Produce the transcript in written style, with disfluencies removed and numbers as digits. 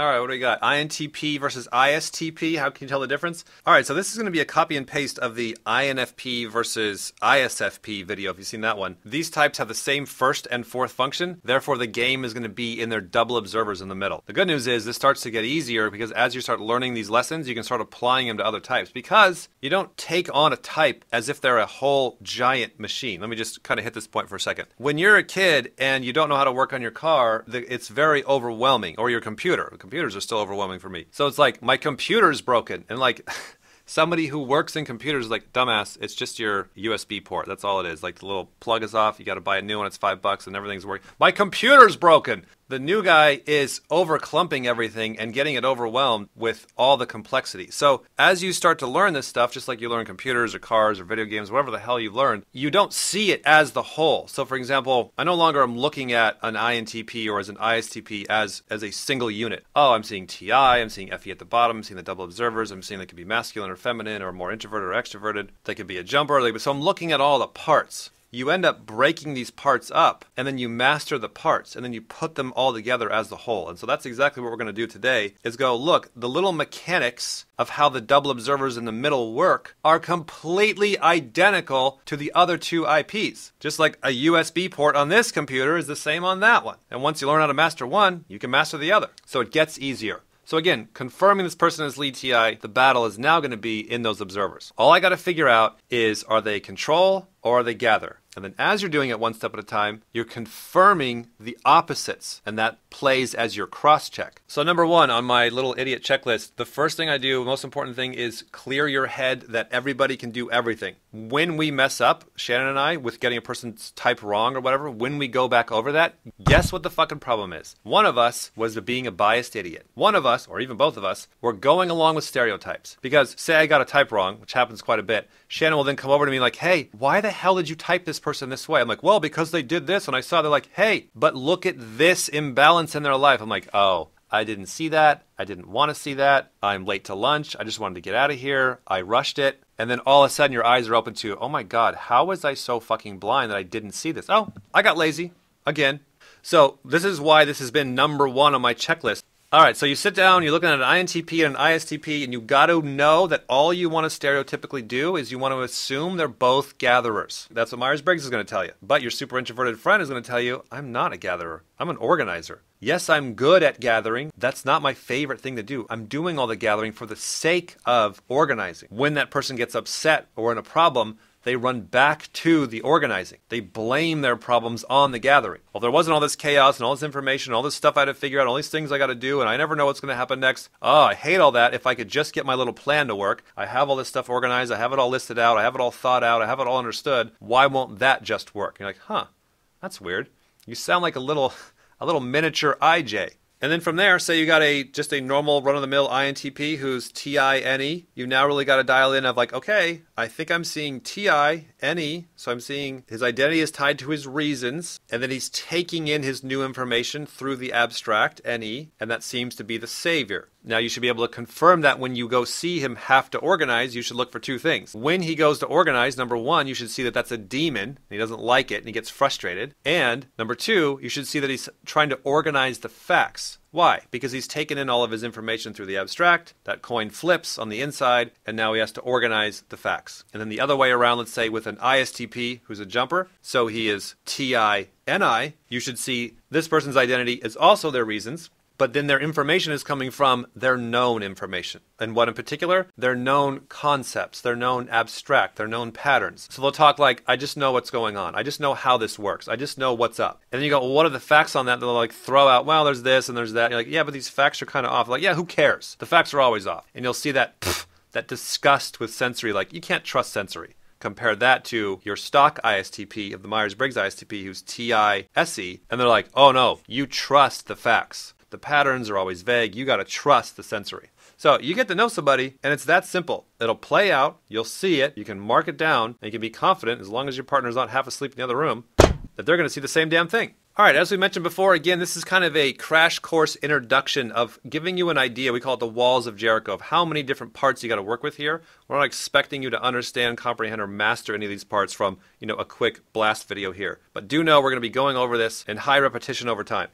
All right, what do we got? INTP versus ISTP. How can you tell the difference? All right, so this is going to be a copy and paste of the INFP versus ISFP video, if you've seen that one. These types have the same first and fourth function. Therefore, the game is going to be in their double observers in the middle. The good news is this starts to get easier because as you start learning these lessons, you can start applying them to other types because you don't take on a type as if they're a whole giant machine. Let me just kind of hit this point for a second. When you're a kid and you don't know how to work on your car, it's very overwhelming, or your computer. Computers are still overwhelming for me. So it's like, my computer's broken. And like, somebody who works in computers is like, dumbass, it's just your USB port. That's all it is. Like, the little plug is off. You got to buy a new one. It's $5 and everything's working. My computer's broken. The new guy is overclumping everything and getting it overwhelmed with all the complexity. So as you start to learn this stuff, just like you learn computers or cars or video games, whatever the hell you've learned, you don't see it as the whole. So for example, I no longer am looking at an INTP or as an ISTP as a single unit. Oh, I'm seeing TI, I'm seeing FE at the bottom, I'm seeing the double observers, I'm seeing they could be masculine or feminine or more introverted or extroverted. They could be a jumper. So I'm looking at all the parts. You end up breaking these parts up, and then you master the parts, and then you put them all together as the whole. And so that's exactly what we're going to do today, is go, look, the little mechanics of how the double observers in the middle work are completely identical to the other two IPs. Just like a USB port on this computer is the same on that one. And once you learn how to master one, you can master the other. So it gets easier. So again, confirming this person is lead TI, the battle is now going to be in those observers. All I got to figure out is, are they control or are they gather? And then as you're doing it one step at a time, you're confirming the opposites, and that plays as your cross-check. So number one on my little idiot checklist, the first thing I do, most important thing, is clear your head that everybody can do everything. When we mess up, Shannon and I, with getting a person's type wrong or whatever, when we go back over that, guess what the fucking problem is? One of us was being a biased idiot. One of us, or even both of us, were going along with stereotypes. Because say I got a type wrong, which happens quite a bit, Shannon will then come over to me like, hey, why the hell did you type this person this way? I'm like, well, because they did this, and I saw, they're like, hey, but look at this imbalance in their life. I'm like, oh, I didn't see that. I didn't want to see that. I'm late to lunch. I just wanted to get out of here. I rushed it. And then all of a sudden your eyes are open to, oh my God, how was I so fucking blind that I didn't see this? Oh, I got lazy again. So this is why this has been number one on my checklist. All right, so you sit down, you're looking at an INTP and an ISTP, and you got to know that all you want to stereotypically do is you want to assume they're both gatherers. That's what Myers-Briggs is going to tell you. But your super introverted friend is going to tell you, I'm not a gatherer. I'm an organizer. Yes, I'm good at gathering. That's not my favorite thing to do. I'm doing all the gathering for the sake of organizing. When that person gets upset or in a problem, they run back to the organizing. They blame their problems on the gathering. Well, there wasn't all this chaos and all this information, all this stuff I had to figure out, all these things I got to do, and I never know what's going to happen next. Oh, I hate all that. If I could just get my little plan to work, I have all this stuff organized, I have it all listed out, I have it all thought out, I have it all understood. Why won't that just work? And you're like, huh, that's weird. You sound like a little miniature IJ. And then from there, say you got just a normal run-of-the-mill INTP who's TI-NE. You've now really got to dial in of like, okay, I think I'm seeing TI-NE, so I'm seeing his identity is tied to his reasons, and then he's taking in his new information through the abstract, NE, and that seems to be the savior. Now, you should be able to confirm that when you go see him have to organize, you should look for two things. When he goes to organize, number one, you should see that that's a demon, and he doesn't like it, and he gets frustrated. And number two, you should see that he's trying to organize the facts. Why? Because he's taken in all of his information through the abstract, that coin flips on the inside, and now he has to organize the facts. And then the other way around, let's say with an ISTP who's a jumper, so he is TI-NI, you should see this person's identity is also their reasons, but then their information is coming from their known information. And what in particular? Their known concepts, their known abstract, their known patterns. So they'll talk like, I just know what's going on. I just know how this works. I just know what's up. And then you go, well, what are the facts on that? They'll like throw out, well, there's this and there's that. And you're like, yeah, but these facts are kind of off. Like, yeah, who cares? The facts are always off. And you'll see that, that disgust with sensory, like, you can't trust sensory. Compare that to your stock ISTP of the Myers-Briggs ISTP who's TI-SE. And they're like, oh no, you trust the facts. The patterns are always vague. You got to trust the sensory. So you get to know somebody, and it's that simple. It'll play out. You'll see it. You can mark it down, and you can be confident, as long as your partner's not half asleep in the other room, that they're going to see the same damn thing. All right, as we mentioned before, again, this is kind of a crash course introduction of giving you an idea. We call it the walls of Jericho, of how many different parts you got to work with here. We're not expecting you to understand, comprehend, or master any of these parts from, a quick blast video here. But do know we're going to be going over this in high repetition over time.